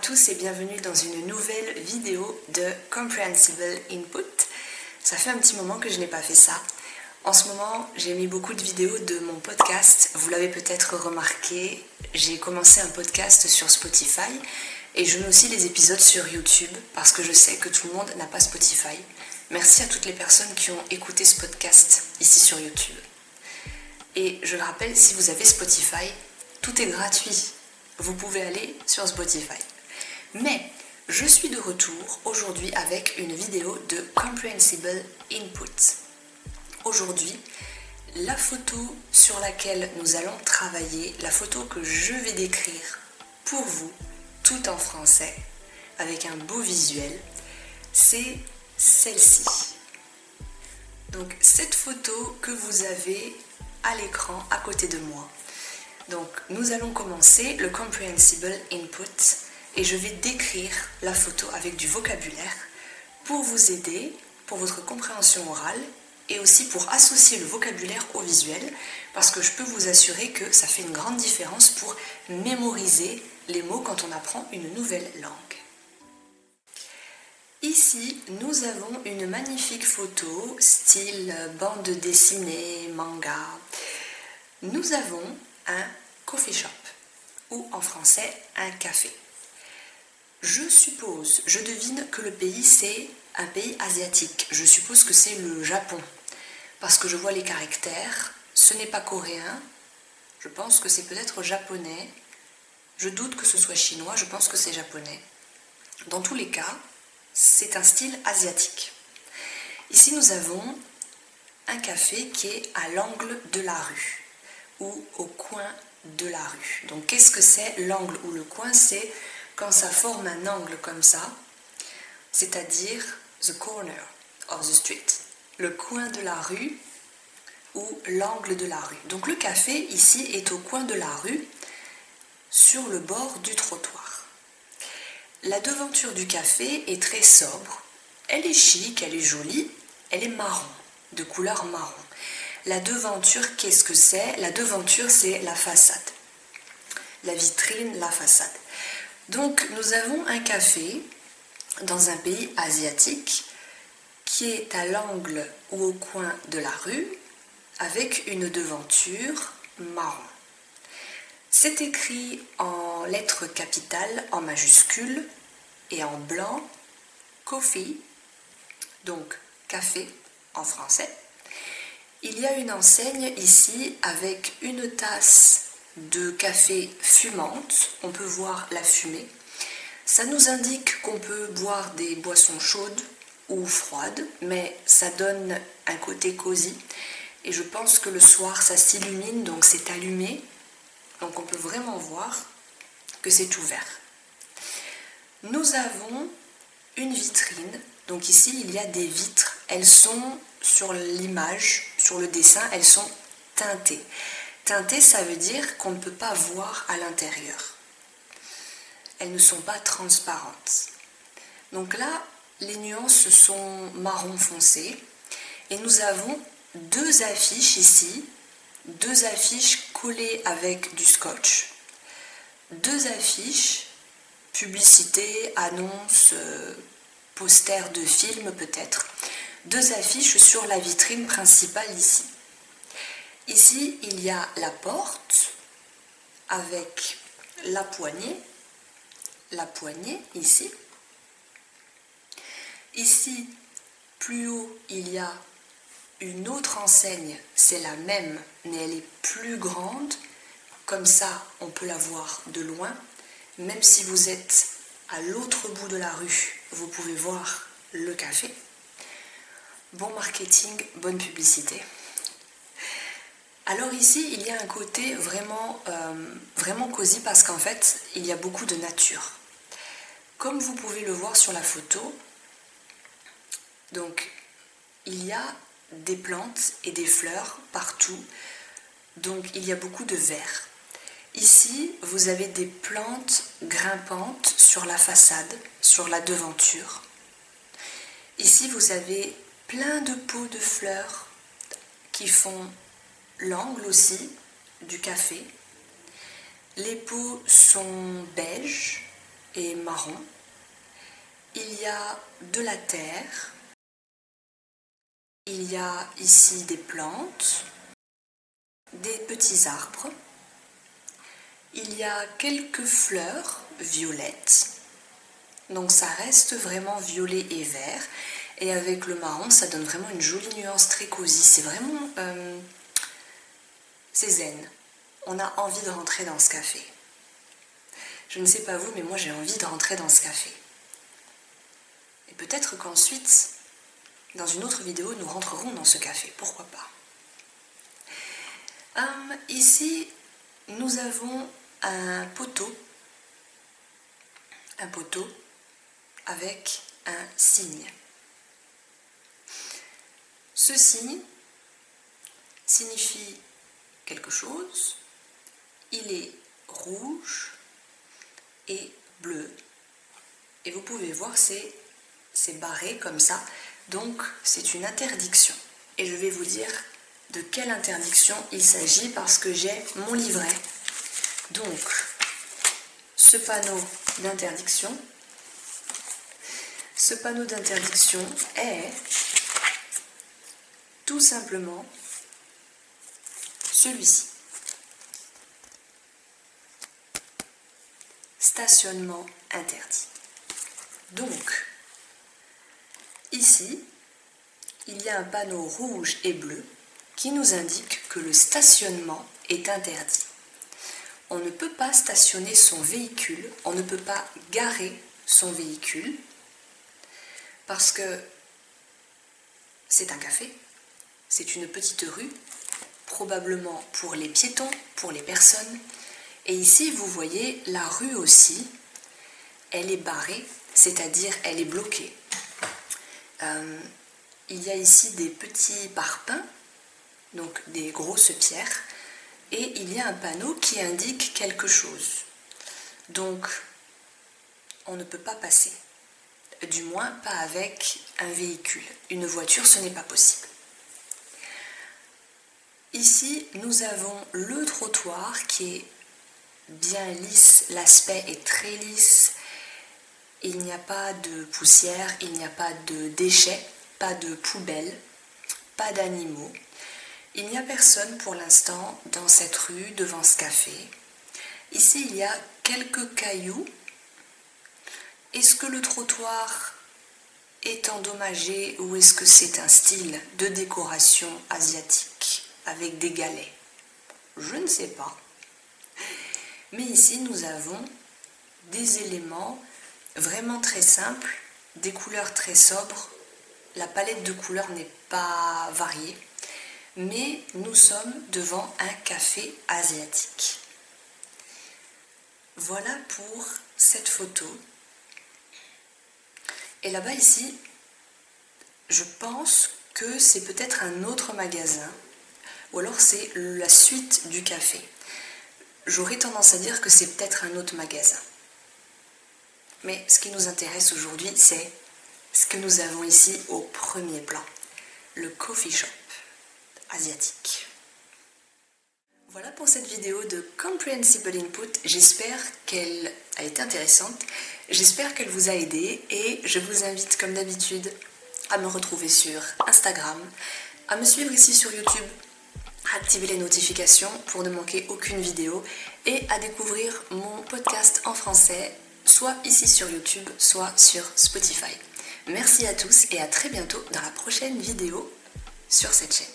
tous et bienvenue dans une nouvelle vidéo de Comprehensible Input. Ça fait un petit moment que je n'ai pas fait ça. En ce moment, j'ai mis beaucoup de vidéos de mon podcast. Vous l'avez peut-être remarqué, j'ai commencé un podcast sur Spotify et je mets aussi des épisodes sur YouTube parce que je sais que tout le monde n'a pas Spotify. Merci à toutes les personnes qui ont écouté ce podcast ici sur YouTube. Et je le rappelle, si vous avez Spotify, tout est gratuit. Vous pouvez aller sur Spotify. Mais je suis de retour aujourd'hui avec une vidéo de Comprehensible Input. Aujourd'hui, la photo sur laquelle nous allons travailler, la photo que je vais décrire pour vous, tout en français, avec un beau visuel, c'est celle-ci. Donc cette photo que vous avez à l'écran à côté de moi. Donc nous allons commencer le Comprehensible Input et je vais décrire la photo avec du vocabulaire pour vous aider pour votre compréhension orale et aussi pour associer le vocabulaire au visuel parce que je peux vous assurer que ça fait une grande différence pour mémoriser les mots quand on apprend une nouvelle langue. Ici, nous avons une magnifique photo style bande dessinée, manga. Nous avons un coffee shop, ou en français, un café. Je devine que le pays c'est un pays asiatique. Je suppose que c'est le Japon, parce que je vois les caractères. Ce n'est pas coréen, je pense que c'est peut-être japonais. Je doute que ce soit chinois, je pense que c'est japonais. Dans tous les cas, c'est un style asiatique. Ici, nous avons un café qui est à l'angle de la rue ou au coin de la rue. Donc qu'est-ce que c'est l'angle ou le coin? C'est quand ça forme un angle comme ça, c'est-à-dire the corner of the street, le coin de la rue ou l'angle de la rue. Donc le café ici est au coin de la rue, sur le bord du trottoir. La devanture du café est très sobre, elle est chic, elle est jolie, elle est marron, de couleur marron. La devanture, qu'est-ce que c'est? La devanture, c'est la façade. La vitrine, la façade. Donc, nous avons un café dans un pays asiatique qui est à l'angle ou au coin de la rue avec une devanture marron. C'est écrit en lettres capitales, en majuscules et en blanc, coffee, donc café en français. Il y a une enseigne ici avec une tasse de café fumante. On peut voir la fumée. Ça nous indique qu'on peut boire des boissons chaudes ou froides, mais ça donne un côté cosy. Et je pense que le soir, ça s'illumine, donc c'est allumé. Donc on peut vraiment voir que c'est ouvert. Nous avons une vitrine. Donc ici, il y a des vitres. Elles sont sur l'image, sur le dessin, elles sont teintées. Teintées, ça veut dire qu'on ne peut pas voir à l'intérieur. Elles ne sont pas transparentes. Donc là, les nuances sont marron foncé. Et nous avons deux affiches ici, deux affiches collées avec du scotch. Deux affiches, publicité, annonce, poster de film peut-être. Deux affiches sur la vitrine principale ici. Ici, il y a la porte avec la poignée ici. Ici, plus haut, il y a une autre enseigne, c'est la même, mais elle est plus grande. Comme ça, on peut la voir de loin. Même si vous êtes à l'autre bout de la rue, vous pouvez voir le café. Bon marketing, bonne publicité. Alors ici, il y a un côté vraiment cosy parce qu'en fait, il y a beaucoup de nature. Comme vous pouvez le voir sur la photo, donc il y a des plantes et des fleurs partout, donc il y a beaucoup de vert. Ici, vous avez des plantes grimpantes sur la façade, sur la devanture. Ici, vous avez plein de pots de fleurs qui font l'angle aussi du café. Les pots sont beige et marron. Il y a de la terre. Il y a ici des plantes, des petits arbres. Il y a quelques fleurs violettes. Donc ça reste vraiment violet et vert. Et avec le marron, ça donne vraiment une jolie nuance très cosy. C'est vraiment... c'est zen. On a envie de rentrer dans ce café. Je ne sais pas vous, mais moi j'ai envie de rentrer dans ce café. Et peut-être qu'ensuite, dans une autre vidéo, nous rentrerons dans ce café. Pourquoi pas. Ici, nous avons un poteau avec un signe. Ce signe signifie quelque chose. Il est rouge et bleu. Et vous pouvez voir, c'est barré comme ça. Donc, c'est une interdiction. Et je vais vous dire de quelle interdiction il s'agit parce que j'ai mon livret. Donc, ce panneau d'interdiction est tout simplement celui-ci. Stationnement interdit. Donc, ici, il y a un panneau rouge et bleu qui nous indique que le stationnement est interdit. On ne peut pas stationner son véhicule, on ne peut pas garer son véhicule parce que c'est un café, c'est une petite rue, probablement pour les piétons, pour les personnes. Et ici, vous voyez, la rue aussi, elle est barrée, c'est-à-dire elle est bloquée. Il y a ici des petits parpaings, donc des grosses pierres, et il y a un panneau qui indique quelque chose. Donc, on ne peut pas passer, du moins pas avec un véhicule. Une voiture, ce n'est pas possible. Ici, nous avons le trottoir qui est bien lisse, l'aspect est très lisse, il n'y a pas de poussière, il n'y a pas de déchets, pas de poubelles, pas d'animaux. Il n'y a personne pour l'instant dans cette rue, devant ce café. Ici, il y a quelques cailloux. Est-ce que le trottoir est endommagé ou est-ce que c'est un style de décoration asiatique avec des galets? Je ne sais pas. Mais ici, nous avons des éléments vraiment très simples, des couleurs très sobres. La palette de couleurs n'est pas variée, mais nous sommes devant un café asiatique. Voilà pour cette photo. Et là-bas, ici, je pense que c'est peut-être un autre magasin, ou alors c'est la suite du café. J'aurais tendance à dire que c'est peut-être un autre magasin. Mais ce qui nous intéresse aujourd'hui, c'est ce que nous avons ici au premier plan, le coffee shop asiatique. Voilà pour cette vidéo de Comprehensible Input. J'espère qu'elle a été intéressante, j'espère qu'elle vous a aidé et je vous invite comme d'habitude à me retrouver sur Instagram, à me suivre ici sur YouTube, à activer les notifications pour ne manquer aucune vidéo et à découvrir mon podcast en français, soit ici sur YouTube, soit sur Spotify. Merci à tous et à très bientôt dans la prochaine vidéo sur cette chaîne.